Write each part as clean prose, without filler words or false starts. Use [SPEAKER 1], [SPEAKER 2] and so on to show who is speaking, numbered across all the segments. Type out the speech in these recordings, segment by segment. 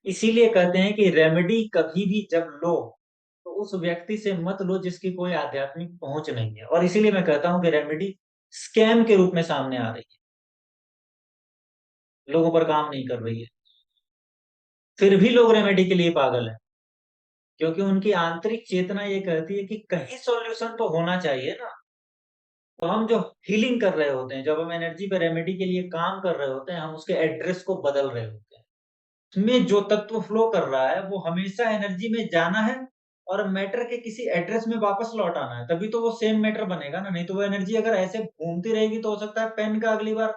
[SPEAKER 1] इसीलिए कहते हैं कि रेमेडी कभी भी जब लो तो उस व्यक्ति से मत लो जिसकी कोई आध्यात्मिक पहुंच नहीं है। और इसीलिए मैं कहता हूं कि रेमेडी स्कैम के रूप में सामने आ रही है, लोगों पर काम नहीं कर रही है। फिर भी लोग रेमेडी के लिए पागल हैं, क्योंकि उनकी आंतरिक चेतना ये कहती है कि कहीं सॉल्यूशन तो होना चाहिए ना। तो हम जो हीलिंग कर रहे होते हैं, जब हम एनर्जी पे रेमेडी के लिए काम कर रहे होते हैं, हम उसके एड्रेस को बदल रहे होते हैं। उसमें जो तत्व फ्लो कर रहा है वो हमेशा एनर्जी में जाना है और मैटर के किसी एड्रेस में वापस लौट आना है, तभी तो वो सेम मैटर बनेगा ना। नहीं तो वो एनर्जी अगर ऐसे घूमती रहेगी तो हो सकता है पेन का अगली बार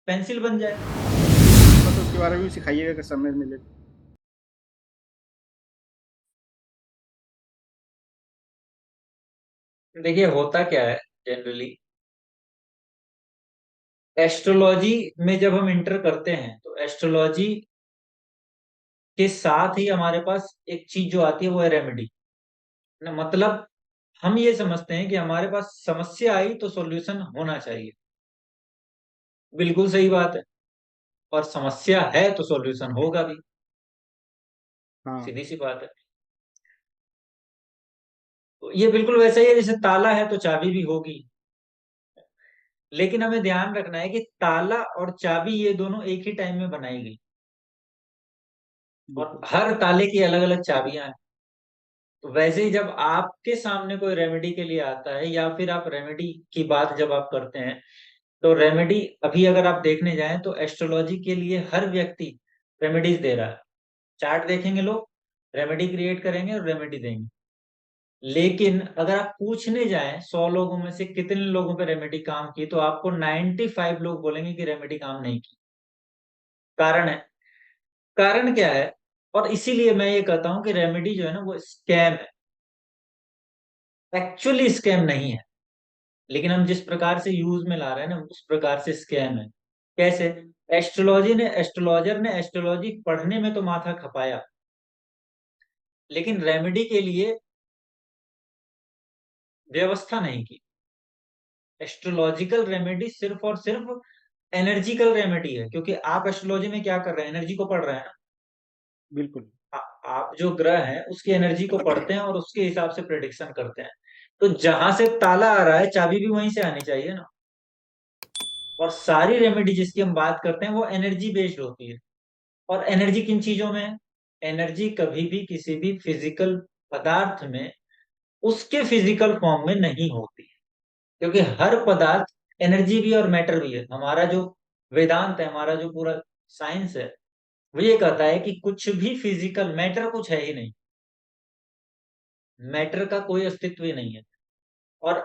[SPEAKER 1] पेंसिल बन जाए।
[SPEAKER 2] बस उसके बारे में भी सिखाइएगा कि समय मिले तो।
[SPEAKER 1] देखिए होता क्या है जनरली, एस्ट्रोलॉजी में जब हम इंटर करते हैं तो एस्ट्रोलॉजी के साथ ही हमारे पास एक चीज जो आती है वो है रेमेडी। ना मतलब हम ये समझते हैं कि हमारे पास समस्या आई तो सॉल्यूशन होना चाहिए। बिल्कुल सही बात है। और समस्या है तो सॉल्यूशन होगा भी,
[SPEAKER 2] हाँ।
[SPEAKER 1] सीधी सी बात है। तो ये बिल्कुल वैसा ही है जैसे ताला है तो चाबी भी होगी। लेकिन हमें ध्यान रखना है कि ताला और चाबी ये दोनों एक ही टाइम में बनाई गई, और
[SPEAKER 2] बिल्कुल।
[SPEAKER 1] हर ताले की अलग अलग चाबियां हैं। तो वैसे ही जब आपके सामने कोई रेमेडी के लिए आता है या फिर आप रेमेडी की बात जब आप करते हैं, तो रेमेडी अभी अगर आप देखने जाएं तो एस्ट्रोलॉजी के लिए हर व्यक्ति रेमेडीज दे रहा है। चार्ट देखेंगे लोग, रेमेडी क्रिएट करेंगे और रेमेडी देंगे। लेकिन अगर आप पूछने जाएं 100 लोगों में से कितने लोगों पे रेमेडी काम की, तो आपको 95 लोग बोलेंगे कि रेमेडी काम नहीं की। कारण है, कारण क्या है? और इसीलिए मैं ये कहता हूं कि रेमेडी जो है ना वो स्कैम है। एक्चुअली स्कैम नहीं है, लेकिन हम जिस प्रकार से यूज में ला रहे हैं ना उस प्रकार से स्कैम है। कैसे? एस्ट्रोलॉजर ने एस्ट्रोलॉजी पढ़ने में तो माथा खपाया, लेकिन रेमेडी के लिए व्यवस्था नहीं की। एस्ट्रोलॉजिकल रेमेडी सिर्फ और सिर्फ एनर्जिकल रेमेडी है, क्योंकि आप एस्ट्रोलॉजी में क्या कर रहे हैं, एनर्जी को पढ़ रहे हैं ना।
[SPEAKER 2] बिल्कुल।
[SPEAKER 1] आप जो ग्रह हैं उसकी एनर्जी को पढ़ते हैं और उसके हिसाब से प्रेडिक्शन करते हैं। तो जहां से ताला आ रहा है चाबी भी वहीं से आनी चाहिए ना। और सारी रेमेडी जिसकी हम बात करते हैं वो एनर्जी बेस्ड होती है। और एनर्जी किन चीजों में है? एनर्जी कभी भी किसी भी फिजिकल पदार्थ में उसके फिजिकल फॉर्म में नहीं होती है, क्योंकि हर पदार्थ एनर्जी भी और मैटर भी है। हमारा जो वेदांत है, हमारा जो पूरा साइंस है, वो ये कहता है कि कुछ भी फिजिकल मैटर कुछ है ही नहीं। मैटर का कोई अस्तित्व ही नहीं है। और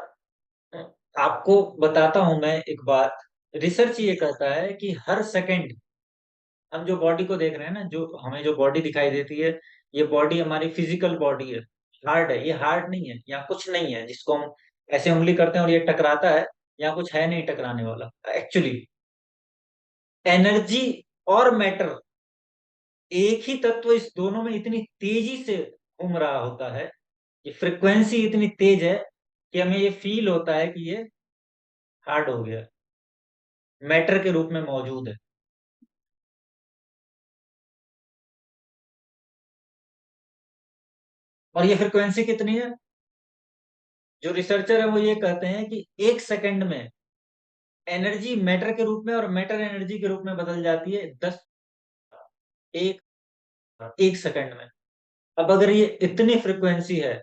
[SPEAKER 1] आपको बताता हूं मैं एक बात। रिसर्च ये कहता है कि हर सेकंड हम जो बॉडी को देख रहे हैं ना, जो हमें जो बॉडी दिखाई देती है, ये बॉडी हमारी फिजिकल बॉडी है। हार्ड है, ये हार्ड नहीं है, यहाँ कुछ नहीं है जिसको हम ऐसे उंगली करते हैं और ये टकराता है। यहाँ कुछ है नहीं टकराने वाला। एक्चुअली एनर्जी और मैटर एक ही तत्व, इस दोनों में इतनी तेजी से घूम रहा होता है, ये फ्रिक्वेंसी इतनी तेज है कि हमें ये फील होता है कि ये हार्ड हो गया, मैटर के रूप में मौजूद है। और ये फ्रिक्वेंसी कितनी है? जो रिसर्चर है वो ये कहते हैं कि एक सेकंड में एनर्जी मैटर के रूप में और मैटर एनर्जी के रूप में बदल जाती है 10, एक एक सेकंड में। अब अगर ये इतनी फ्रिक्वेंसी है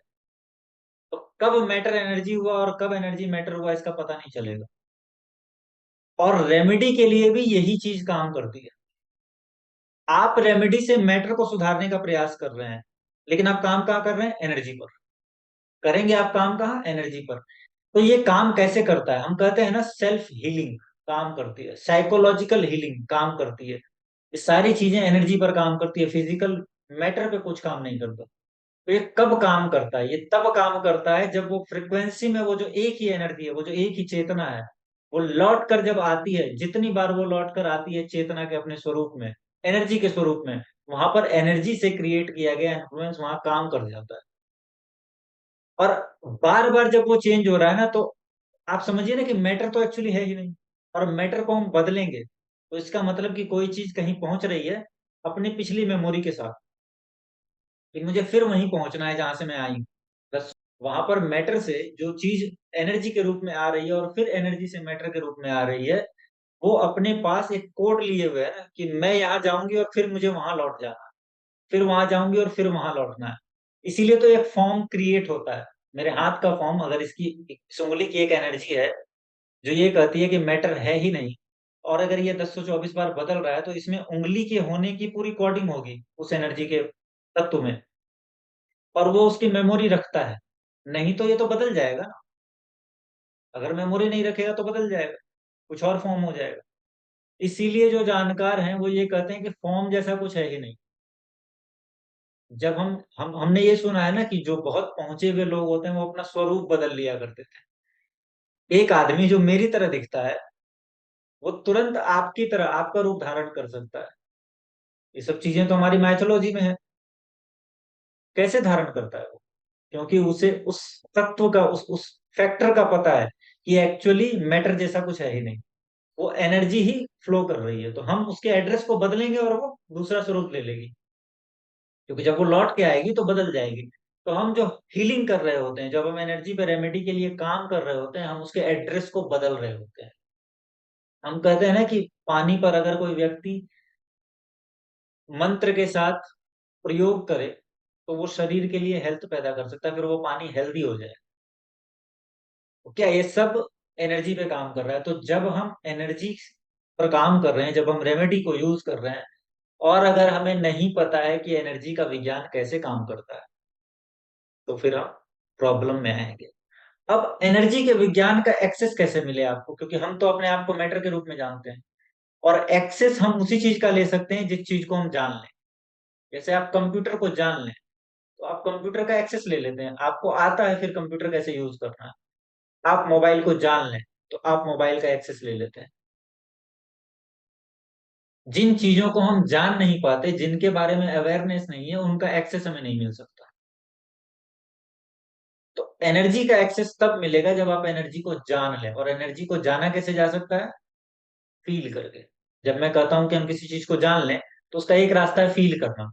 [SPEAKER 1] तो कब मैटर एनर्जी हुआ और कब एनर्जी मैटर हुआ इसका पता नहीं चलेगा। और रेमेडी के लिए भी यही चीज काम करती है। आप रेमेडी से मैटर को सुधारने का प्रयास कर रहे हैं, लेकिन आप काम कहाँ कर रहे हैं? एनर्जी पर। करेंगे आप काम कहाँ? एनर्जी पर। तो ये काम कैसे करता है? हम कहते हैं ना सेल्फ हीलिंग काम करती है, साइकोलॉजिकल हीलिंग काम करती है। ये सारी चीजें एनर्जी पर काम करती है, फिजिकल मैटर पे कुछ काम नहीं करता। तो ये कब काम करता है? ये तब काम करता है जब वो फ्रिक्वेंसी में वो जो एक ही एनर्जी है, वो जो एक ही चेतना है, वो लौट कर जब आती है, जितनी बार वो लौट कर आती है चेतना के अपने स्वरूप में, एनर्जी के स्वरूप में, वहां पर एनर्जी से क्रिएट किया गया इन्फ्लुएंस वहां काम कर जाता है। और बार बार जब वो चेंज हो रहा है ना, तो आप समझिए ना कि मैटर तो एक्चुअली है ही नहीं, और मैटर को हम बदलेंगे तो इसका मतलब कि कोई चीज कहीं पहुंच रही है अपनी पिछली मेमोरी के साथ, कि मुझे फिर वहीं पहुंचना है जहां से मैं आई हूँ। बस वहां पर मैटर से जो चीज एनर्जी के रूप में आ रही है और फिर एनर्जी से मैटर के रूप में आ रही है, वो अपने पास एक कोड लिए हुए है ना, कि मैं यहाँ जाऊंगी और फिर मुझे वहां लौट जाना है, फिर वहां जाऊंगी और फिर वहां लौटना है। इसीलिए तो एक फॉर्म क्रिएट होता है। मेरे हाथ का फॉर्म, अगर इसकी इस उंगली की एक एनर्जी है जो ये कहती है कि मैटर है ही नहीं, और अगर ये 1024 बार बदल रहा है, तो इसमें उंगली के होने की पूरी कोडिंग होगी उस एनर्जी के तत्व में, और वो उसकी मेमोरी रखता है। नहीं तो ये तो बदल जाएगा ना। अगर मेमोरी नहीं रखेगा तो बदल जाएगा, कुछ और फॉर्म हो जाएगा। इसीलिए जो जानकार हैं वो ये कहते हैं कि फॉर्म जैसा कुछ है ही नहीं। जब हमने ये सुना है ना कि जो बहुत पहुंचे हुए लोग होते हैं वो अपना स्वरूप बदल लिया करते थे। एक आदमी जो मेरी तरह दिखता है, वो तुरंत आपकी तरह आपका रूप धारण कर सकता है। ये सब चीजें तो हमारी माइथोलॉजी में है। कैसे धारण करता है वो? क्योंकि उसे उस तत्व का, उस फैक्टर का पता है कि एक्चुअली मैटर जैसा कुछ है ही नहीं, वो एनर्जी ही फ्लो कर रही है। तो हम उसके एड्रेस को बदलेंगे और वो दूसरा स्वरूप ले लेगी, क्योंकि जब वो लौट के आएगी तो बदल जाएगी। तो हम जो हीलिंग कर रहे होते हैं, जब हम एनर्जी पे रेमेडी के लिए काम कर रहे होते हैं, हम उसके एड्रेस को बदल रहे होते हैं। हम कहते हैं ना कि पानी पर अगर कोई व्यक्ति मंत्र के साथ प्रयोग करे, तो वो शरीर के लिए हेल्थ पैदा कर सकता है, फिर वो पानी हेल्दी हो जाए। तो क्या ये सब एनर्जी पे काम कर रहा है? तो जब हम एनर्जी पर काम कर रहे हैं, जब हम रेमेडी को यूज कर रहे हैं, और अगर हमें नहीं पता है कि एनर्जी का विज्ञान कैसे काम करता है, तो फिर हम प्रॉब्लम में आएंगे। अब एनर्जी के विज्ञान का एक्सेस कैसे मिले आपको? क्योंकि हम तो अपने आप को मैटर के रूप में जानते हैं, और एक्सेस हम उसी चीज का ले सकते हैं जिस चीज को हम जान लें। जैसे आप कंप्यूटर को जान लें, तो आप कंप्यूटर का एक्सेस ले लेते हैं, आपको आता है फिर कंप्यूटर कैसे यूज करना है। आप मोबाइल को जान लें, तो आप मोबाइल का एक्सेस ले लेते हैं। जिन चीजों को हम जान नहीं पाते, जिनके बारे में अवेयरनेस नहीं है, उनका एक्सेस हमें नहीं मिल सकता। तो एनर्जी का एक्सेस तब मिलेगा जब आप एनर्जी को जान लें। और एनर्जी को जाना कैसे जा सकता है? फील करके। जब मैं कहता हूं कि हम किसी चीज को जान लें, तो उसका एक रास्ता है फील करना।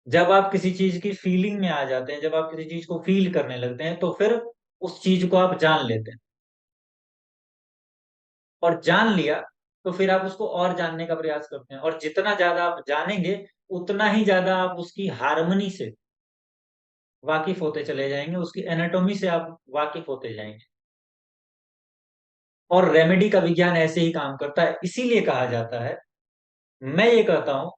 [SPEAKER 1] जब आप किसी चीज की फीलिंग में आ जाते हैं, जब आप किसी चीज को फील करने लगते हैं, तो फिर उस चीज को आप जान लेते हैं। और जान लिया, तो फिर आप उसको और जानने का प्रयास करते हैं, और जितना ज्यादा आप जानेंगे, उतना ही ज्यादा आप उसकी हार्मनी से वाकिफ होते चले जाएंगे, उसकी एनाटॉमी से आप वाकिफ होते जाएंगे। और रेमेडी का विज्ञान ऐसे ही काम करता है। इसीलिए कहा जाता है, मैं ये कहता हूं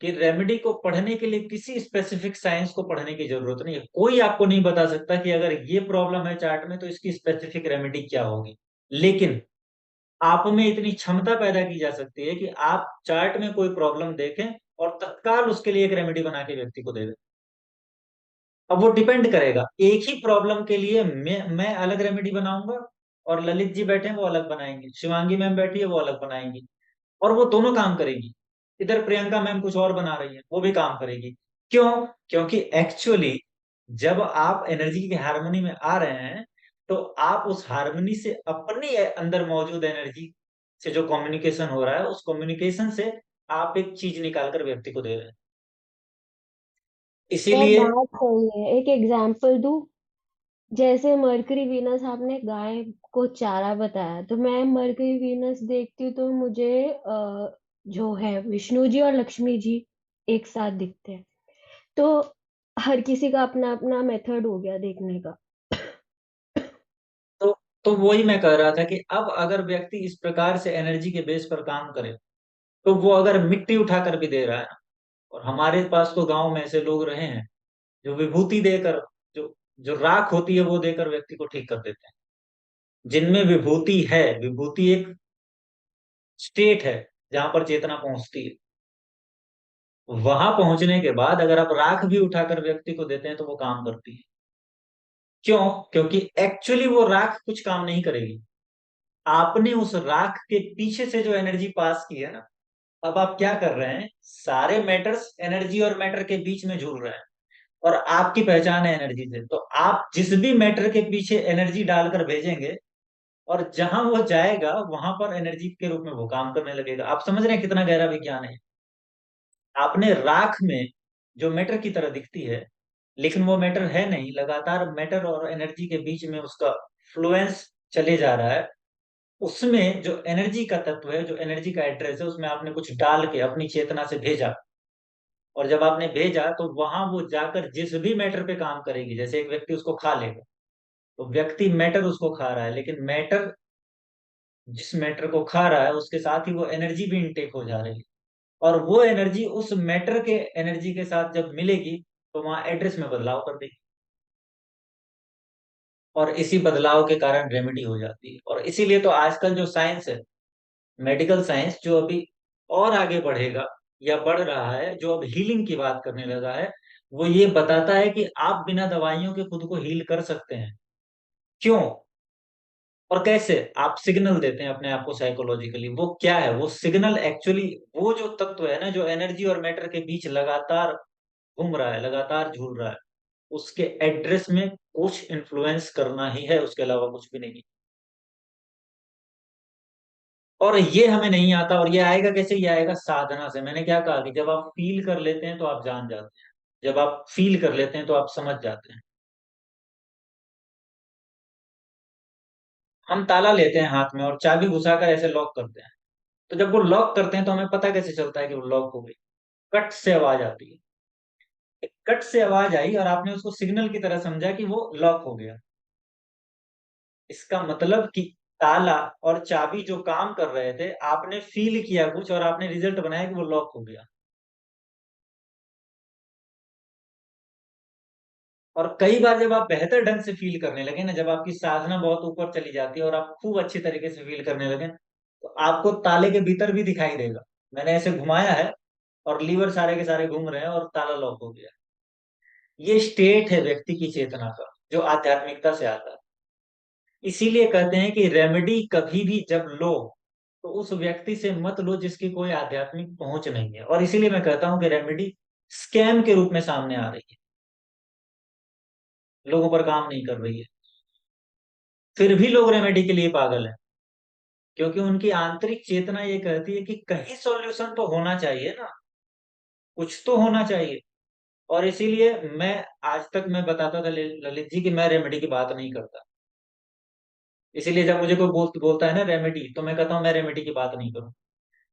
[SPEAKER 1] कि रेमेडी को पढ़ने के लिए किसी स्पेसिफिक साइंस को पढ़ने की जरूरत नहीं है। कोई आपको नहीं बता सकता कि अगर ये प्रॉब्लम है चार्ट में, तो इसकी स्पेसिफिक रेमेडी क्या होगी। लेकिन आप में इतनी क्षमता पैदा की जा सकती है कि आप चार्ट में कोई प्रॉब्लम देखें और तत्काल उसके लिए एक रेमेडी बना के व्यक्ति को दे दें। अब वो डिपेंड करेगा, एक ही प्रॉब्लम के लिए मैं अलग रेमेडी बनाऊंगा, और ललित जी बैठे हैं वो अलग बनाएंगे, शिवांगी मैम बैठी है वो अलग बनाएंगी, और वो दोनों काम करेगी। इधर प्रियंका मैम कुछ और बना रही है, वो भी काम करेगी। क्यों? क्योंकि एक्चुअली जब आप एनर्जी की हार्मनी में आ रहे हैं, तो आप उस हार्मनी से, अपनी अंदर मौजूद एनर्जी से जो कम्युनिकेशन हो रहा है, उस कम्युनिकेशन से आप एक चीज निकाल कर व्यक्ति को दे रहे हैं।
[SPEAKER 3] यार
[SPEAKER 1] इसीलिए
[SPEAKER 3] बात सही है, एक एग्जाम्पल दूं। जैसे मरकरी वीनस, आपने गाय को चारा बताया, तो मैं मरकरी वीनस देखती हूँ तो मुझे जो है विष्णु जी और लक्ष्मी जी एक साथ दिखते हैं। तो हर किसी का अपना अपना मेथड हो गया देखने का।
[SPEAKER 1] तो तो वही मैं कह रहा था कि अब अगर व्यक्ति इस प्रकार से एनर्जी के बेस पर काम करे, तो वो अगर मिट्टी उठा कर भी दे रहा है ना, और हमारे पास तो गांव में ऐसे लोग रहे हैं जो विभूति देकर, जो जो राख होती है वो देकर व्यक्ति को ठीक कर देते हैं। जिनमें विभूति है, विभूति एक स्टेट है जहां पर चेतना पहुंचती है। वहां पहुंचने के बाद अगर आप राख भी उठाकर व्यक्ति को देते हैं, तो वो काम करती है। क्यों? क्योंकि एक्चुअली वो राख कुछ काम नहीं करेगी। आपने उस राख के पीछे से जो एनर्जी पास की है ना, अब आप क्या कर रहे हैं, सारे मैटर्स एनर्जी और मैटर के बीच में झूल रहे हैं, और आपकी पहचान है एनर्जी से। तो आप जिस भी मैटर के पीछे एनर्जी डालकर भेजेंगे, और जहां वो जाएगा वहां पर एनर्जी के रूप में वो काम करने लगेगा। आप समझ रहे हैं कितना गहरा विज्ञान है? आपने राख में जो मैटर की तरह दिखती है, लेकिन वो मैटर है नहीं, लगातार मैटर और एनर्जी के बीच में उसका फ्लुएंस चले जा रहा है। उसमें जो एनर्जी का तत्व है, जो एनर्जी का एड्रेस है, उसमें आपने कुछ डाल के अपनी चेतना से भेजा, और जब आपने भेजा तो वहां वो जाकर जिस भी मैटर पे काम करेगी, जैसे एक व्यक्ति उसको खा लेगा, तो व्यक्ति मैटर उसको खा रहा है, लेकिन मैटर जिस मैटर को खा रहा है उसके साथ ही वो एनर्जी भी इनटेक हो जा रही है, और वो एनर्जी उस मैटर के एनर्जी के साथ जब मिलेगी तो वहां एड्रेस में बदलाव कर देगी, और इसी बदलाव के कारण रेमेडी हो जाती है। और इसीलिए तो आजकल जो साइंस है, मेडिकल साइंस, जो अभी और आगे बढ़ेगा या बढ़ रहा है, जो अब हीलिंग की बात करने लगा है, वो ये बताता है कि आप बिना दवाइयों के खुद को हील कर सकते हैं। क्यों और कैसे? आप सिग्नल देते हैं अपने आप को साइकोलॉजिकली। वो क्या है वो सिग्नल? एक्चुअली वो जो तत्व है ना, जो एनर्जी और मैटर के बीच लगातार घूम रहा है, लगातार झूल रहा है, उसके एड्रेस में कुछ इन्फ्लुएंस करना ही है, उसके अलावा कुछ भी नहीं। और ये हमें नहीं आता, और ये आएगा कैसे? ये आएगा साधना से। मैंने क्या कहा कि जब आप फील कर लेते हैं तो आप जान जाते हैं, जब आप फील कर लेते हैं तो आप समझ जाते हैं। हम ताला लेते हैं हाथ में और चाबी घुसाकर ऐसे लॉक करते हैं, तो जब वो लॉक करते हैं तो हमें पता कैसे चलता है कि वो लॉक हो गई? कट से आवाज आती है। एक कट से आवाज आई और आपने उसको सिग्नल की तरह समझा कि वो लॉक हो गया। इसका मतलब कि ताला और चाबी जो काम कर रहे थे, आपने फील किया कुछ और आपने रिजल्ट बनाया कि वो लॉक हो गया। और कई बार जब आप बेहतर ढंग से फील करने लगे ना, जब आपकी साधना बहुत ऊपर चली जाती है और आप खूब अच्छी तरीके से फील करने लगे, तो आपको ताले के भीतर भी दिखाई देगा। मैंने ऐसे घुमाया है और लीवर सारे के सारे घूम रहे हैं और ताला लॉक हो गया। ये स्टेट है व्यक्ति की चेतना का, जो आध्यात्मिकता से आता है। इसीलिए कहते हैं कि रेमेडी कभी भी जब लो, तो उस व्यक्ति से मत लो जिसकी कोई आध्यात्मिक पहुंच नहीं है। और इसीलिए मैं कहता हूं कि रेमेडी स्कैम के रूप में सामने आ रही है, लोगों पर काम नहीं कर रही है। फिर भी लोग रेमेडी के लिए पागल हैं, क्योंकि उनकी आंतरिक चेतना ये कहती है कि कहीं सॉल्यूशन तो होना चाहिए ना, कुछ तो होना चाहिए। और इसीलिए मैं आज तक मैं बताता था ललित जी कि मैं रेमेडी की बात नहीं करता। इसीलिए जब मुझे कोई बोलता है ना रेमेडी, तो मैं कहता हूँ मैं रेमेडी की बात नहीं करूँ,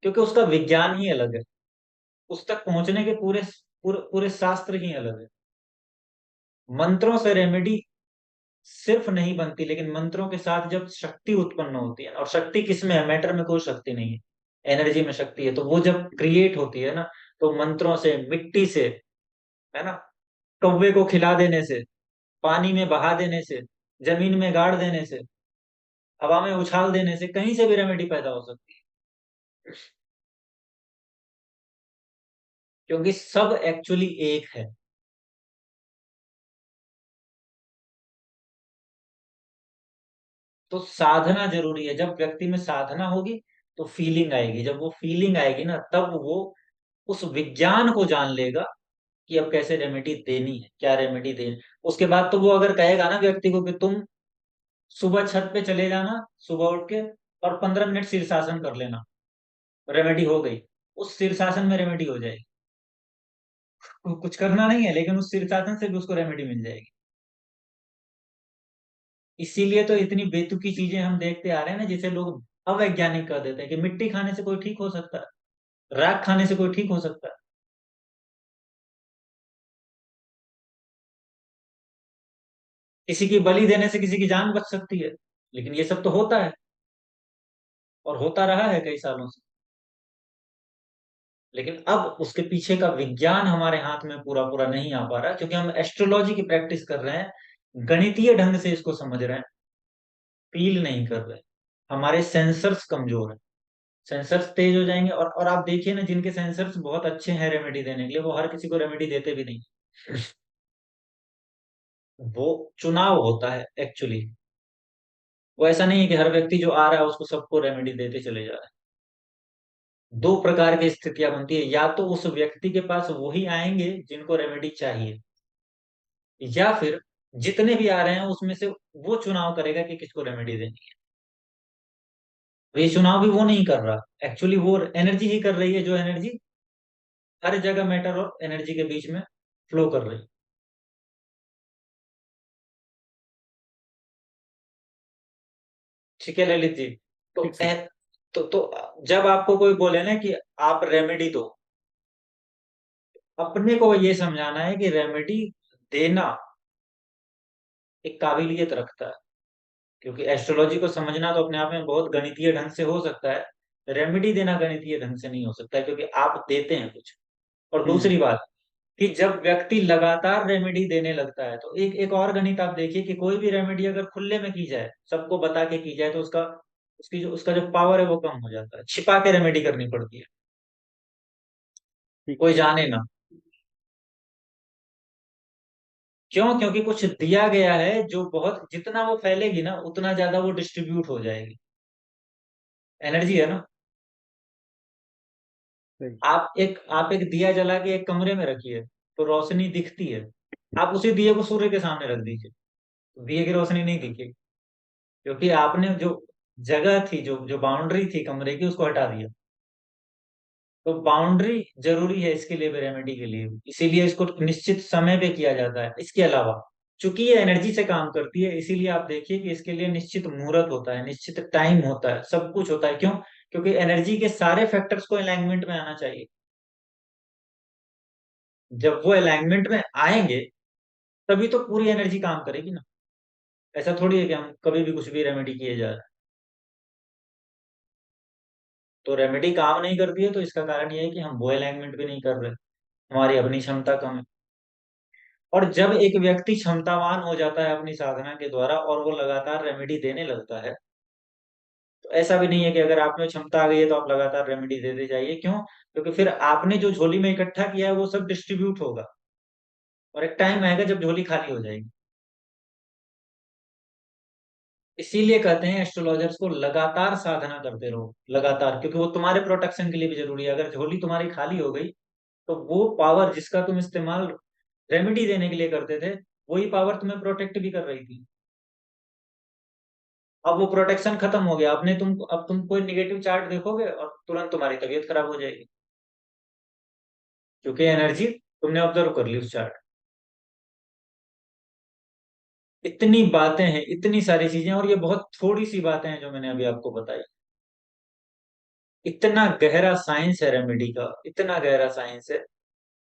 [SPEAKER 1] क्योंकि उसका विज्ञान ही अलग है। उस तक पहुंचने के पूरे पूरे, पूरे शास्त्र ही अलग है। मंत्रों से रेमेडी सिर्फ नहीं बनती, लेकिन मंत्रों के साथ जब शक्ति उत्पन्न होती है, और शक्ति किसमें है? मैटर में कोई शक्ति नहीं है, एनर्जी में शक्ति है। तो वो जब क्रिएट होती है ना, तो मंत्रों से, मिट्टी से, है ना, कौवे को खिला देने से, पानी में बहा देने से, जमीन में गाड़ देने से, हवा में उछाल देने से, कहीं से भी रेमेडी पैदा हो सकती है, क्योंकि सब एक्चुअली एक है। तो साधना जरूरी है। जब व्यक्ति में साधना होगी तो फीलिंग आएगी, जब वो फीलिंग आएगी ना, तब वो उस विज्ञान को जान लेगा कि अब कैसे रेमेडी देनी है, क्या रेमेडी देनी। उसके बाद तो वो अगर कहेगा ना व्यक्ति को कि तुम सुबह छत पे चले जाना, सुबह उठ के, और 15 मिनट शीर्षासन कर लेना, रेमेडी हो गई। उस शीर्षासन में रेमेडी हो जाएगी। कुछ करना नहीं है, लेकिन उस शीर्षासन से भी उसको रेमेडी मिल जाएगी। इसीलिए तो इतनी बेतुकी चीजें हम देखते आ रहे हैं ना, जिसे लोग अवैज्ञानिक कर देते हैं, कि मिट्टी खाने से कोई ठीक हो सकता है, राख खाने से कोई ठीक हो सकता है, किसी की बलि देने से किसी की जान बच सकती है। लेकिन ये सब तो होता है, और होता रहा है कई सालों से। लेकिन अब उसके पीछे का विज्ञान हमारे हाथ में पूरा पूरा नहीं आ पा रहा, क्योंकि हम एस्ट्रोलॉजी की प्रैक्टिस कर रहे हैं, गणितीय ढंग से इसको समझ रहे हैं, फील नहीं कर रहे। हमारे सेंसर्स कमजोर हैं। सेंसर्स तेज हो जाएंगे, और आप देखिए ना, जिनके सेंसर्स बहुत अच्छे हैं रेमेडी देने के लिए, वो हर किसी को रेमेडी देते भी नहीं। वो चुनाव होता है एक्चुअली। वो ऐसा नहीं है कि हर व्यक्ति जो आ रहा है उसको सबको रेमेडी देते चले जा रहे हैं। दो प्रकार की स्थितियां बनती है, या तो उस व्यक्ति के पास वही आएंगे जिनको रेमेडी चाहिए, या फिर जितने भी आ रहे हैं उसमें से वो चुनाव करेगा कि किसको रेमेडी देनी है। तो ये चुनाव भी वो नहीं कर रहा, एक्चुअली वो एनर्जी ही कर रही है, जो एनर्जी हर जगह मैटर और एनर्जी के बीच में फ्लो कर रही। ठीक है ललित जी। तो
[SPEAKER 2] ठीक सर।
[SPEAKER 1] जब आपको कोई बोले ना कि आप रेमेडी दो, अपने को ये समझाना है कि रेमेडी देना एक काबिलियत रखता है। क्योंकि एस्ट्रोलॉजी को समझना तो अपने आप में बहुत गणितीय ढंग से हो सकता है, रेमेडी देना गणितीय ढंग से नहीं हो सकता है, क्योंकि आप देते हैं कुछ। और
[SPEAKER 2] हम्म।
[SPEAKER 1] दूसरी बात कि जब व्यक्ति लगातार रेमेडी देने लगता है, तो एक एक और गणित आप देखिए कि कोई भी रेमेडी अगर खुले में की जाए, सबको बता के की जाए, तो उसका जो पावर है वो कम हो जाता है। छिपा के रेमेडी करनी पड़ती है,
[SPEAKER 2] ठीक
[SPEAKER 1] कोई
[SPEAKER 2] है।
[SPEAKER 1] जाने ना। क्यों? क्योंकि कुछ दिया गया है जो बहुत, जितना वो फैलेगी ना उतना ज्यादा वो डिस्ट्रीब्यूट हो जाएगी। एनर्जी है ना।
[SPEAKER 2] सही।
[SPEAKER 1] आप एक दिया जला के एक कमरे में रखिए, तो रोशनी दिखती है। आप उसी दिए को सूर्य के सामने रख दीजिए, तो दिए की रोशनी नहीं दिखेगी, क्योंकि आपने जो जगह थी, जो जो बाउंड्री थी कमरे की, उसको हटा दिया। तो बाउंड्री जरूरी है इसके लिए भी, रेमेडी के लिए भी। इसीलिए इसको निश्चित समय पे किया जाता है। इसके अलावा चूंकि ये एनर्जी से काम करती है, इसीलिए आप देखिए कि इसके लिए निश्चित मुहूर्त होता है, निश्चित टाइम होता है, सब कुछ होता है। क्यों? क्योंकि एनर्जी के सारे फैक्टर्स को अलाइनमेंट में आना चाहिए। जब वो अलाइनमेंट में आएंगे, तभी तो पूरी एनर्जी काम करेगी ना। ऐसा थोड़ी है कि हम कभी भी कुछ भी रेमेडी किए जा रहे हैं। तो रेमेडी काम नहीं करती है, तो इसका कारण ये है कि हम वो अलाइनमेंट भी नहीं कर रहे, हमारी अपनी क्षमता कम है। और जब एक व्यक्ति क्षमतावान हो जाता है अपनी साधना के द्वारा, और वो लगातार रेमेडी देने लगता है, तो ऐसा भी नहीं है कि अगर आप में क्षमता आ गई है तो आप लगातार रेमेडी देते जाइए। क्यों? क्योंकि फिर आपने जो झोली में इकट्ठा किया है वो सब डिस्ट्रीब्यूट होगा, और एक टाइम आएगा जब झोली खाली हो जाएगी। इसीलिए कहते हैं एस्ट्रोलॉजर्स को लगातार साधना करते रहो, लगातार, क्योंकि वो तुम्हारे प्रोटेक्शन के लिए भी जरूरी है। अगर झोली तुम्हारी खाली हो गई, तो वो पावर जिसका तुम इस्तेमाल रेमेडी देने के लिए करते थे, वही पावर तुम्हें प्रोटेक्ट भी कर रही थी। अब वो प्रोटेक्शन खत्म हो गया, अब तुम कोई निगेटिव चार्ट देखोगे और तुरंत तुम्हारी तबीयत खराब हो जाएगी, क्योंकि एनर्जी तुमने ऑब्जर्व कर ली उस चार्ट। इतनी बातें हैं, इतनी सारी चीजें, और ये बहुत थोड़ी सी बातें हैं जो मैंने अभी आपको बताई। इतना गहरा साइंस है रेमेडी का, इतना गहरा साइंस है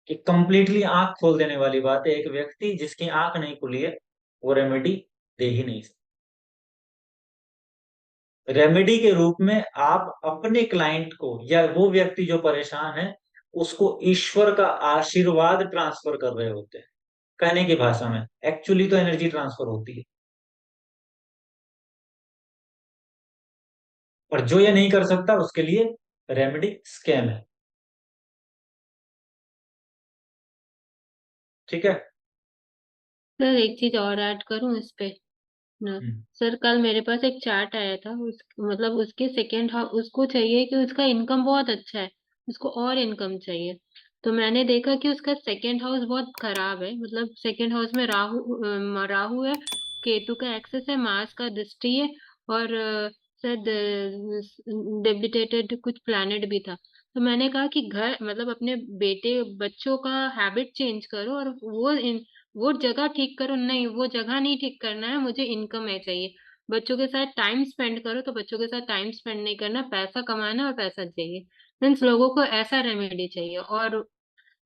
[SPEAKER 1] कि कंप्लीटली आंख खोल देने वाली बात है। एक व्यक्ति जिसकी आंख नहीं खुली है, वो रेमेडी दे ही नहीं सकता। रेमेडी के रूप में आप अपने क्लाइंट को, या वो व्यक्ति जो परेशान है, उसको ईश्वर का आशीर्वाद ट्रांसफर कर रहे होते हैं। कहने की भाषा में एक्चुअली तो एनर्जी ट्रांसफर होती है। और जो ये नहीं कर सकता, उसके लिए रेमेडी स्कैम है। ठीक है।
[SPEAKER 3] सर एक चीज और ऐड करूं इस पे ना।
[SPEAKER 1] हम्म।
[SPEAKER 3] सर कल मेरे पास एक चार्ट आया था, मतलब उसके सेकेंड हाउस उसको चाहिए कि उसका इनकम बहुत अच्छा है, उसको और इनकम चाहिए। तो मैंने देखा कि उसका सेकेंड हाउस बहुत खराब है, मतलब सेकेंड हाउस में राहु है, केतु का एक्सेस है, मार्स का दृष्टि है, और शायद डेबिटेटेड कुछ प्लैनेट भी था। तो मैंने कहा कि घर मतलब अपने बेटे बच्चों का हैबिट चेंज करो, और वो जगह ठीक करो। नहीं, वो जगह नहीं ठीक करना है, मुझे इनकम है चाहिए। बच्चों के साथ टाइम स्पेंड करो, तो बच्चों के साथ टाइम स्पेंड नहीं करना, पैसा कमाना और पैसा चाहिए। मीन्स लोगों को ऐसा रेमेडी चाहिए, और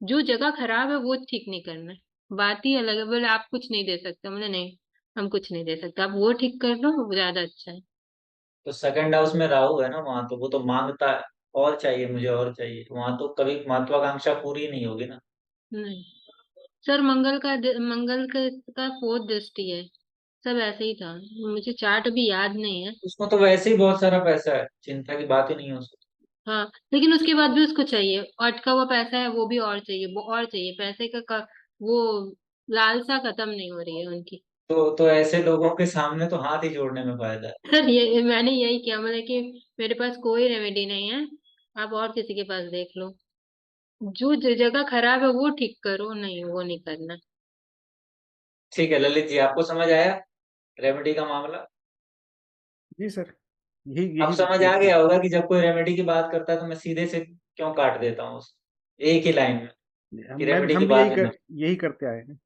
[SPEAKER 3] जो जगह खराब है वो ठीक नहीं करना है। बात ही अलग है। बोले आप कुछ नहीं दे सकते, मैंने नहीं, हम कुछ नहीं दे सकते, आप वो ठीक कर लो, वो ज्यादा अच्छा है।
[SPEAKER 1] तो सेकंड हाउस में राहु है ना, वहां तो वो तो मांगता है, और चाहिए मुझे, और चाहिए। वहां तो कभी महत्वाकांक्षा पूरी नहीं होगी ना।
[SPEAKER 3] नहीं सर, मंगल का फोर्थ दृष्टि है। सब ऐसे ही था, मुझे चार्ट अभी याद नहीं है।
[SPEAKER 1] उसमें तो वैसे ही बहुत सारा पैसा है, चिंता की बात ही नहीं है उसको।
[SPEAKER 3] हाँ, लेकिन उसके बाद भी उसको चाहिए, अटका हुआ पैसा है वो भी और चाहिए, वो और चाहिए, पैसे वो लालसा खत्म नहीं हो रही है उनकी।
[SPEAKER 1] तो ऐसे लोगों के सामने तो हाथ ही जोड़ने में फायदा है।
[SPEAKER 3] सर ये मैंने यही किया, मतलब कि मेरे पास कोई रेमेडी नहीं है, आप और किसी के पास देख लो। जो जगह खराब है वो ठीक करो, नहीं वो नहीं करना।
[SPEAKER 1] ठीक है ललित जी, आपको समझ आया रेमेडी का मामला?
[SPEAKER 2] जी सर, यही
[SPEAKER 1] अब
[SPEAKER 2] यही
[SPEAKER 1] समझ आ
[SPEAKER 2] यही
[SPEAKER 1] गया होगा कि जब कोई रेमेडी की बात करता है तो मैं सीधे से क्यों काट देता हूँ उसको। एक ही लाइन में कि
[SPEAKER 2] मैं
[SPEAKER 1] रेमेडी की
[SPEAKER 2] हम भी
[SPEAKER 1] बात है ना।
[SPEAKER 2] यही करते आए हैं।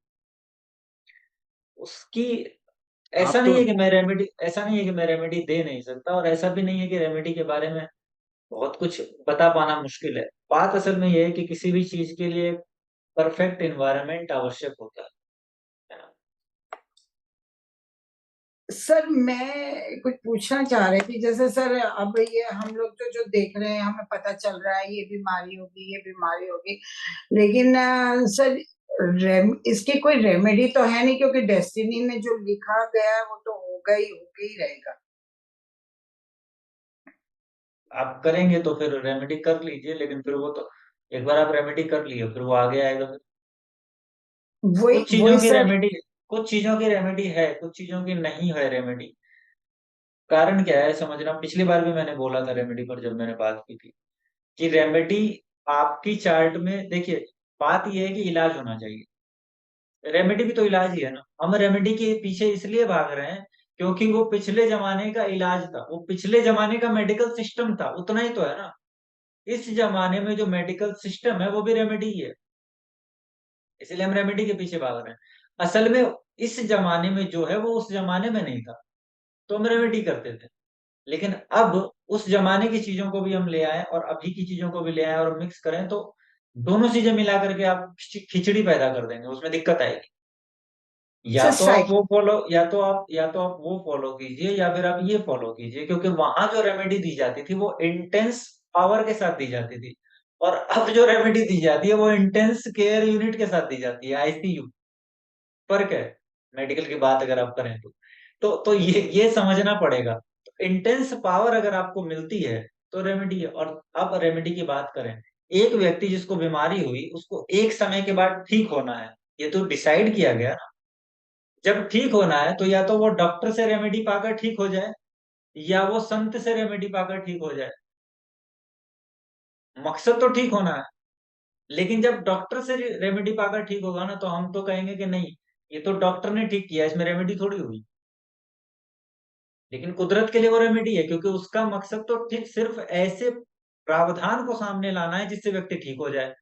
[SPEAKER 1] उसकी
[SPEAKER 2] आप तो
[SPEAKER 1] ऐसा नहीं है कि मैं रेमेडी दे नहीं सकता, और ऐसा भी नहीं है कि रेमेडी के बारे में बहुत कुछ बता पाना मुश्किल है। बात असल में यह है कि किसी भी चीज के लिए परफेक्ट एनवायरनमेंट आवश्यक होता है ना।
[SPEAKER 4] सर मैं कुछ पूछना चाह रही थी, जैसे सर अब ये हम लोग तो जो देख रहे हैं हमें पता चल रहा है ये बीमारी होगी ये बीमारी होगी, लेकिन सर इसकी कोई रेमेडी तो है नहीं, क्योंकि डेस्टिनी में जो लिखा गया है वो तो होगा ही रहेगा।
[SPEAKER 1] आप करेंगे तो फिर रेमेडी कर लीजिए, लेकिन फिर वो तो एक बार आप रेमेडी कर लिए फिर वो आगे आएगा फिर।
[SPEAKER 4] वही
[SPEAKER 1] कुछ चीजों
[SPEAKER 4] वही
[SPEAKER 1] की
[SPEAKER 4] सर।
[SPEAKER 1] रेमेडी कुछ चीजों की रेमेडी है, कुछ चीजों की नहीं है रेमेडी। कारण क्या है समझना, पिछली बार भी मैंने बोला था रेमेडी पर जब मैंने बात की थी कि रेमेडी आपकी चार्ट में देखिए, बात यह है कि इलाज होना चाहिए। रेमेडी भी तो इलाज ही है ना। हम रेमेडी के पीछे इसलिए भाग रहे हैं क्योंकि वो पिछले जमाने का इलाज था, वो पिछले जमाने का मेडिकल सिस्टम था, उतना ही तो है ना। इस जमाने में जो मेडिकल सिस्टम है वो भी रेमेडी ही है, इसलिए हम रेमेडी के पीछे भाग रहे हैं। असल में इस जमाने में जो है वो उस जमाने में नहीं था, तो हम रेमेडी करते थे। लेकिन अब उस जमाने की चीजों को भी हम ले आए और अभी की चीजों को भी ले आए और मिक्स करें, तो दोनों चीजें मिला करके आप खिचड़ी पैदा कर देंगे, उसमें दिक्कत आएगी।
[SPEAKER 4] सर
[SPEAKER 1] या तो आप वो फॉलो कीजिए या फिर आप ये फॉलो कीजिए, क्योंकि वहां जो रेमेडी दी जाती थी वो इंटेंस पावर के साथ दी जाती थी, और अब जो रेमेडी दी जाती है वो इंटेंस केयर यूनिट के साथ दी जाती है, आईसीयू। फर्क है। मेडिकल की बात अगर आप करें तो ये समझना पड़ेगा। इंटेंस पावर अगर आपको मिलती है तो रेमेडी है। और अब रेमेडी की बात करें, एक व्यक्ति जिसको बीमारी हुई उसको एक समय के बाद ठीक होना है, ये तो डिसाइड किया गया ना। जब ठीक होना है तो या तो वो डॉक्टर से रेमेडी पाकर ठीक हो जाए, या वो संत से रेमेडी पाकर ठीक हो जाए। मकसद तो ठीक होना है। लेकिन जब डॉक्टर से रेमेडी पाकर ठीक होगा ना, तो हम तो कहेंगे कि नहीं, ये तो डॉक्टर ने ठीक किया, इसमें रेमेडी थोड़ी हुई। लेकिन कुदरत के लिए वो रेमेडी है, क्योंकि उसका मकसद तो ठीक सिर्फ ऐसे प्रावधान को सामने लाना है जिससे व्यक्ति ठीक हो जाए।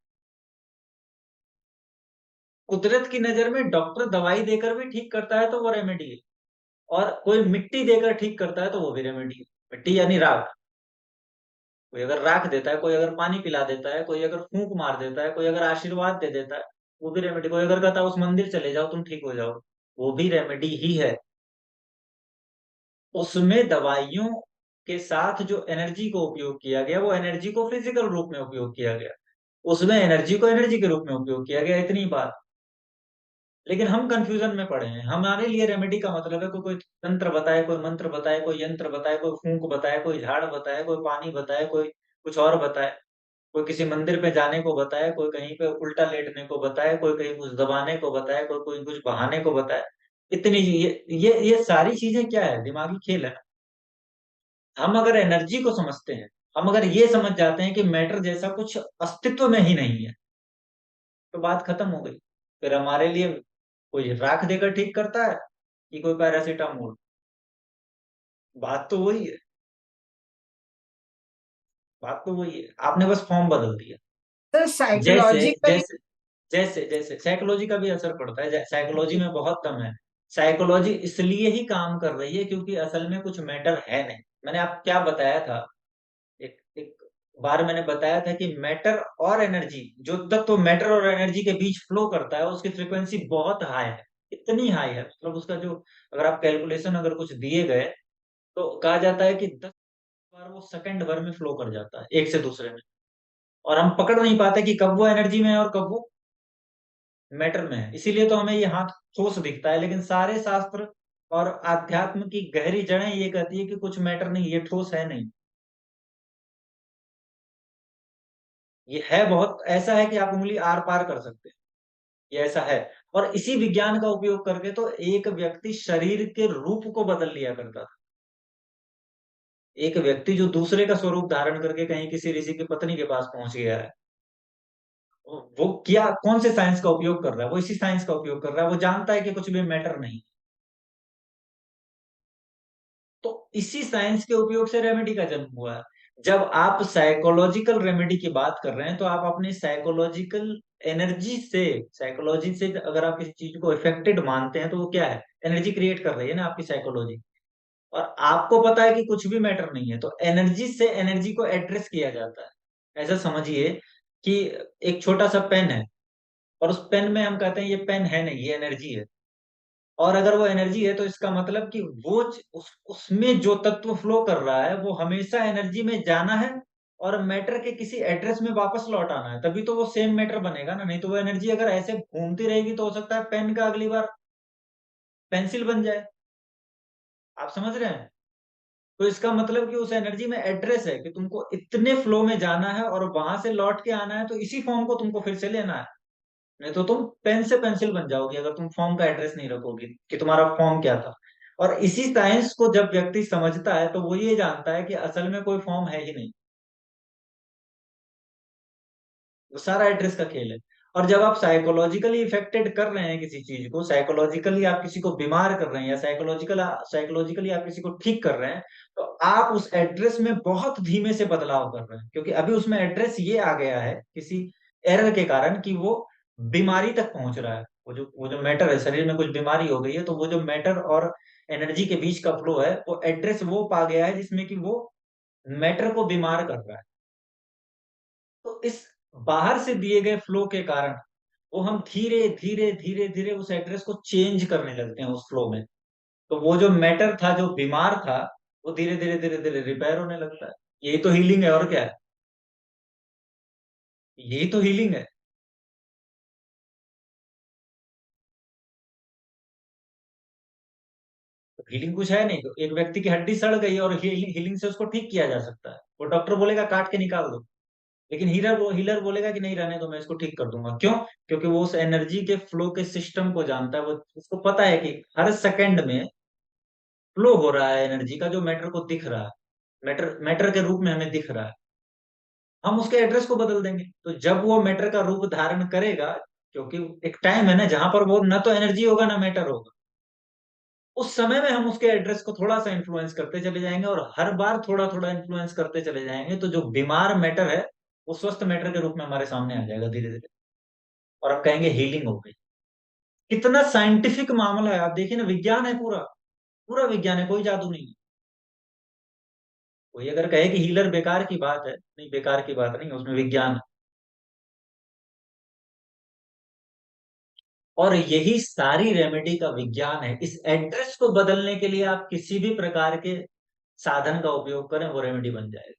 [SPEAKER 1] कुदरत की नजर में डॉक्टर दवाई देकर भी ठीक करता है तो वो रेमेडी है, और कोई मिट्टी देकर ठीक करता है तो वो भी रेमेडी है। मिट्टी यानी राख। कोई अगर राख देता है, कोई अगर पानी पिला देता है, कोई अगर फूंक मार देता है, कोई अगर आशीर्वाद दे देता है, वो भी रेमेडी। कोई अगर कहता है उस मंदिर चले जाओ तुम ठीक हो जाओ, वो भी रेमेडी ही है। उसमें दवाइयों के साथ जो एनर्जी को उपयोग किया गया वो एनर्जी को फिजिकल रूप में उपयोग किया गया, उसमें एनर्जी को एनर्जी के रूप में उपयोग किया गया, इतनी बात। लेकिन हम कंफ्यूजन में पड़े हैं। हमारे लिए रेमेडी का मतलब है कोई तंत्र बताए, कोई मंत्र बताए, कोई यंत्र बताए, कोई फूंक बताए, कोई झाड़ बताए, कोई पानी बताए, कोई कुछ और बताए, कोई किसी मंदिर पे जाने को बताए, कोई कहीं पे उल्टा लेटने को बताए, कोई कहीं कुछ दबाने को बताए, कोई कोई कुछ बहाने को बताए। इतनी ये सारी चीजें क्या है, दिमागी खेल है ना। हम अगर एनर्जी को समझते हैं, हम अगर ये समझ जाते हैं कि मैटर जैसा कुछ अस्तित्व में ही नहीं है, तो बात खत्म हो गई। फिर हमारे लिए कोई राख देकर ठीक करता है कि कोई पैरासीटामोल, बात तो वही है। बात तो वही है, आपने बस फॉर्म बदल दिया।
[SPEAKER 4] सर
[SPEAKER 1] जैसे
[SPEAKER 4] साइकोलॉजिकली।
[SPEAKER 1] जैसे जैसे जैसे साइकोलॉजी का भी असर पड़ता है, साइकोलॉजी में बहुत कम है। साइकोलॉजी इसलिए ही काम कर रही है क्योंकि असल में कुछ मैटर है नहीं। मैंने आप क्या बताया था, एक एक बार मैंने बताया था कि मैटर और एनर्जी, जो तक तो मैटर और एनर्जी के बीच फ्लो करता है उसकी फ्रीक्वेंसी बहुत हाई है। इतनी हाई है, मतलब उसका जो, अगर आप कैलकुलेशन अगर कुछ दिए गए, तो कहा जाता है कि 10 बार वो सेकंड भर में फ्लो कर जाता है एक से दूसरे में। और हम पकड़ नहीं पाते कि कब वो एनर्जी में है और कब वो मैटर में है। इसीलिए तो हमें ये हाथ ठोस दिखता है, लेकिन सारे शास्त्र और आध्यात्म की गहरी जड़ें ये कहती है कि कुछ मैटर नहीं, ये ठोस है नहीं। ये है बहुत ऐसा है कि आप उंगली आर पार कर सकते हैं, ये ऐसा है। और इसी विज्ञान का उपयोग करके तो एक व्यक्ति शरीर के रूप को बदल लिया करता था। एक व्यक्ति जो दूसरे का स्वरूप धारण करके कहीं किसी ऋषि की पत्नी के पास पहुंच गया है, वो क्या कौन से साइंस का उपयोग कर रहा है, वो इसी साइंस का उपयोग कर रहा है। वो जानता है कि कुछ भी मैटर नहीं। तो इसी साइंस के उपयोग से रेमेडी का जन्म हुआ है। जब आप साइकोलॉजिकल रेमेडी की बात कर रहे हैं तो आप अपनी साइकोलॉजिकल एनर्जी से, साइकोलॉजी से अगर आप किसी चीज को इफेक्टेड मानते हैं तो वो क्या है, एनर्जी क्रिएट कर रही है ना आपकी साइकोलॉजी। और आपको पता है कि कुछ भी मैटर नहीं है, तो एनर्जी से एनर्जी को एड्रेस किया जाता है। ऐसा समझिए कि एक छोटा सा पेन है, और उस पेन में हम कहते हैं ये पेन है नहीं, ये एनर्जी है। और अगर वो एनर्जी है तो इसका मतलब कि उसमें जो तत्व फ्लो कर रहा है वो हमेशा एनर्जी में जाना है, और मैटर के किसी एड्रेस में वापस लौट आना है, तभी तो वो सेम मैटर बनेगा ना। नहीं तो वो एनर्जी अगर ऐसे घूमती रहेगी तो हो सकता है पेन का अगली बार पेंसिल बन जाए। आप समझ रहे हैं? तो इसका मतलब कि उस एनर्जी में एड्रेस है कि तुमको इतने फ्लो में जाना है और वहां से लौट के आना है, तो इसी फॉर्म को तुमको फिर से लेना है। नहीं तो तुम पेन से पेंसिल बन जाओगे अगर तुम फॉर्म का एड्रेस नहीं रखोगे कि तुम्हारा फॉर्म क्या था। और इसी साइंस को जब व्यक्ति समझता है तो वो ये जानता है कि असल में कोई फॉर्म है ही नहीं, वो सारा एड्रेस का खेल है। और जब आप साइकोलॉजिकली इफेक्टेड कर रहे हैं किसी चीज को, साइकोलॉजिकली आप किसी को बीमार कर रहे हैं, या साइकोलॉजिकली आप किसी को ठीक कर रहे हैं, तो आप उस एड्रेस में बहुत धीमे से बदलाव कर रहे हैं, क्योंकि अभी उसमें एड्रेस ये आ गया है किसी एरर के कारण कि वो बीमारी तक पहुंच रहा है। वो जो मैटर है, शरीर में कुछ बीमारी हो गई है, तो वो जो मैटर और एनर्जी के बीच का फ्लो है, वो एड्रेस वो पा गया है जिसमें कि वो मैटर को बीमार कर रहा है। तो इस बाहर से दिए गए फ्लो के कारण वो हम धीरे धीरे धीरे धीरे उस एड्रेस को चेंज करने लगते हैं उस फ्लो में। तो वो जो मैटर था जो बीमार था, वो धीरे धीरे धीरे धीरे रिपेयर होने लगता है। यही तो हीलिंग है, और क्या है? यही तो हीलिंग है। तो हीलिंग कुछ है नहीं, तो एक व्यक्ति की हड्डी सड़ गई और हीलिंग से उसको ठीक किया जा सकता है। वो डॉक्टर बोलेगा काट के निकाल दो, लेकिन हीलर बोलेगा कि नहीं रहने दो, मैं इसको ठीक कर दूंगा। क्यों? क्योंकि वो उस एनर्जी के फ्लो के सिस्टम को जानता है। वो उसको पता है कि हर सेकंड में फ्लो हो रहा है एनर्जी का, जो मैटर को दिख रहा है, मैटर मैटर के रूप में हमें दिख रहा है। हम उसके एड्रेस को बदल देंगे, तो जब वो मैटर का रूप धारण करेगा, क्योंकि एक टाइम है ना जहां पर वो ना तो एनर्जी होगा ना मैटर होगा, उस समय में हम उसके एड्रेस को थोड़ा सा इन्फ्लुएंस करते चले जाएंगे, और हर बार थोड़ा थोड़ा इन्फ्लुएंस करते चले जाएंगे, तो जो बीमार मैटर है वो स्वस्थ मैटर के रूप में हमारे सामने आ जाएगा धीरे धीरे। और अब कहेंगे हीलिंग हो गई। कितना साइंटिफिक मामला है, आप देखिए ना, विज्ञान है पूरा, पूरा विज्ञान है, कोई जादू नहीं है। कोई अगर कहे कि हीलर बेकार की बात है, नहीं, बेकार की बात नहीं है, उसमें विज्ञान है। और यही सारी रेमेडी का विज्ञान है। इस एड्रेस को बदलने के लिए आप किसी भी प्रकार के साधन का उपयोग करें, वो रेमेडी बन जाएगा।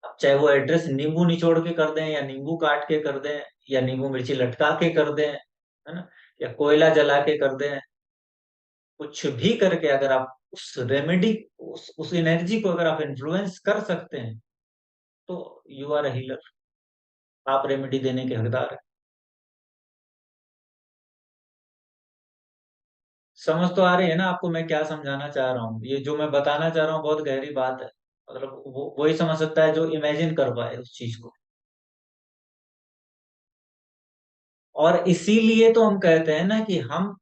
[SPEAKER 1] अब चाहे वो एड्रेस नींबू निचोड़ के कर दें, या नींबू काट के कर दें, या नींबू मिर्ची लटका के कर दें, है ना, या कोयला जला के कर दें, कुछ भी करके अगर आप उस रेमेडी, उस एनर्जी को अगर आप इन्फ्लुएंस कर सकते हैं, तो यू आर अ हीलर। आप रेमेडी देने के हकदार हैं। समझ तो आ रही है ना आपको मैं क्या समझाना चाह रहा हूँ? ये जो मैं बताना चाह रहा हूँ बहुत गहरी बात है। मतलब वो वही समझ सकता है जो इमेजिन कर पाए उस चीज को। और इसीलिए तो हम कहते हैं ना कि हम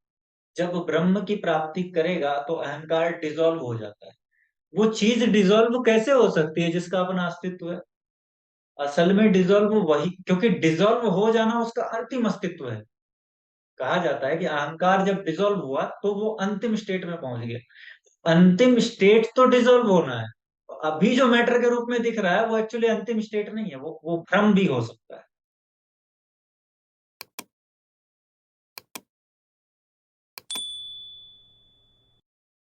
[SPEAKER 1] जब ब्रह्म की प्राप्ति करेगा तो अहंकार डिसॉल्व हो जाता है। वो चीज डिसॉल्व कैसे हो सकती है जिसका अपना अस्तित्व है? असल में डिसॉल्व वही, क्योंकि डिसॉल्व हो जाना उसका अंतिम अस्तित्व है। कहा जाता है कि अहंकार जब डिसॉल्व हुआ तो वो अंतिम स्टेट में पहुंच गया। अंतिम स्टेट तो डिसॉल्व होना है। अभी जो मैटर के रूप में दिख रहा है वो एक्चुअली अंतिम स्टेट नहीं है, वो भ्रम भी हो सकता है।